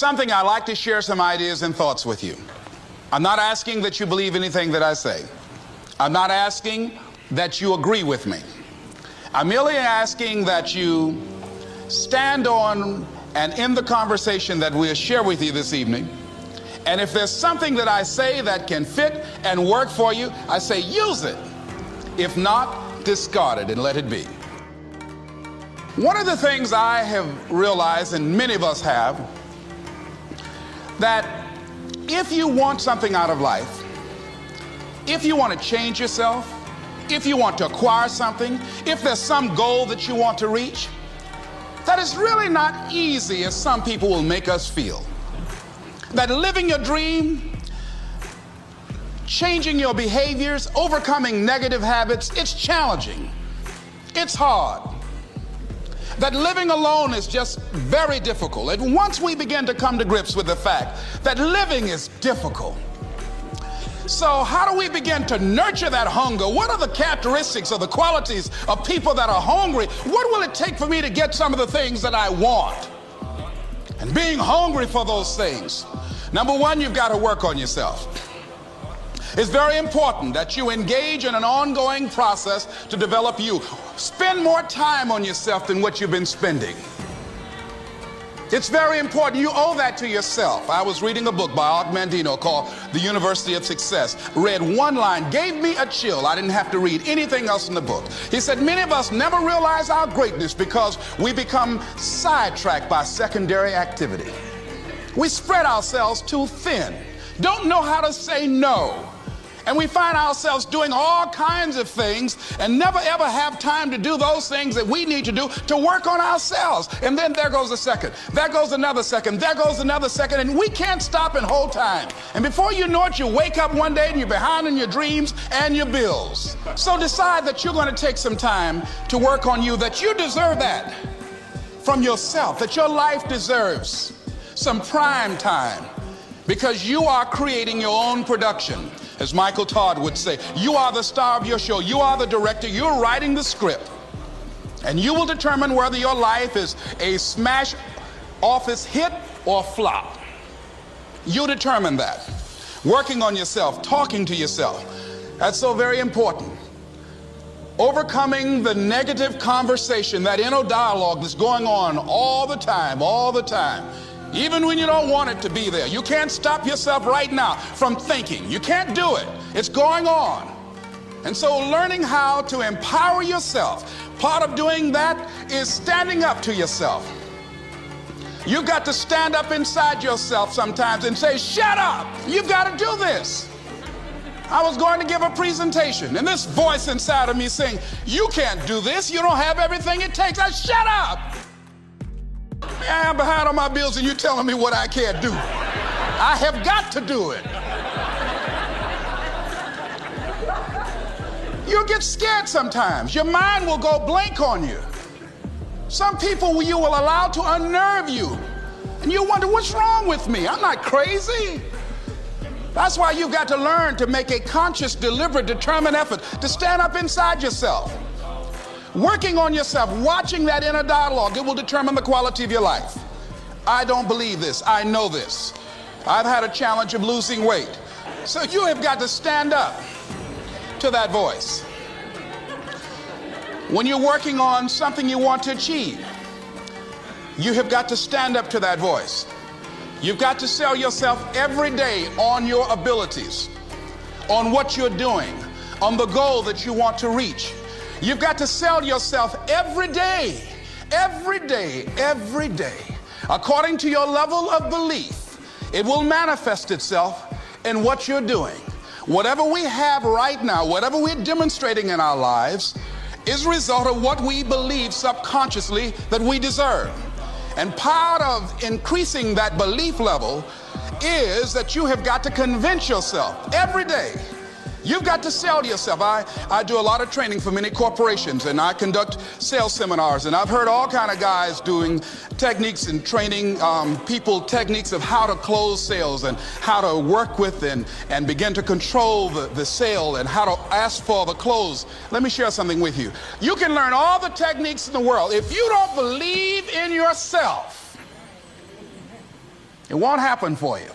something, I like to share some ideas and thoughts with you. I'm not asking that you believe anything that I say. I'm not asking that you agree with me. I'm merely asking that you stand on and in the conversation that we'll share with you this evening. And if there's something that I say that can fit and work for you, I say use it. If not, discard it and let it be. One of the things I have realized, and many of us have, that if you want something out of life, if you want to change yourself, if you want to acquire something, if there's some goal that you want to reach, that is really not easy as some people will make us feel. That living your dream, changing your behaviors, overcoming negative habits, it's challenging. It's hard. That living alone is just very difficult. And once we begin to come to grips with the fact that living is difficult, so how do we begin to nurture that hunger? What are the characteristics or the qualities of people that are hungry? What will it take for me to get some of the things that I want? And being hungry for those things, number one, you've got to work on yourself. It's very important that you engage in an ongoing process to develop you. Spend more time on yourself than what you've been spending. It's very important. You owe that to yourself. I was reading a book by Og Mandino called The University of Success. Read one line, gave me a chill. I didn't have to read anything else in the book. He said, many of us never realize our greatness because we become sidetracked by secondary activity. We spread ourselves too thin, don't know how to say no. And we find ourselves doing all kinds of things and never ever have time to do those things that we need to do to work on ourselves. And then there goes a second, there goes another second, there goes another second, and we can't stop and hold time. And before you know it, you wake up one day and you're behind in your dreams and your bills. So decide that you're going to take some time to work on you, that you deserve that from yourself, that your life deserves some prime time because you are creating your own production. As Michael Todd would say, you are the star of your show. You are the director. You're writing the script. And you will determine whether your life is a smash office hit or flop. You determine that. Working on yourself, talking to yourself. That's so very important. Overcoming the negative conversation, that inner dialogue that's going on all the time, even when you don't want it to be there. You can't stop yourself right now from thinking. You can't do it. It's going on. And so learning how to empower yourself, part of doing that is standing up to yourself. You've got to stand up inside yourself sometimes and say, shut up, you've got to do this. I was going to give a presentation and this voice inside of me saying, you can't do this, you don't have everything it takes. I shut up. I'm behind on my bills and you're telling me what I can't do. I have got to do it. You'll get scared sometimes. Your mind will go blank on you. Some people you will allow to unnerve you. And you wonder, what's wrong with me? I'm not crazy. That's why you've got to learn to make a conscious, deliberate, determined effort to stand up inside yourself. Working on yourself, watching that inner dialogue, it will determine the quality of your life. I don't believe this. I know this. I've had a challenge of losing weight. So you have got to stand up to that voice. When you're working on something you want to achieve, you have got to stand up to that voice. You've got to sell yourself every day on your abilities, on what you're doing, on the goal that you want to reach. You've got to sell yourself every day, according to your level of belief. It will manifest itself in what you're doing. Whatever we have right now, whatever we're demonstrating in our lives, is a result of what we believe subconsciously that we deserve. And part of increasing that belief level is that you have got to convince yourself every day. You've got to sell yourself. I do a lot of training for many corporations and I conduct sales seminars, and I've heard all kind of guys doing techniques and training people techniques of how to close sales and how to work with and begin to control the sale and how to ask for the close. Let me share something with you. You can learn all the techniques in the world. If you don't believe in yourself, It won't happen for you.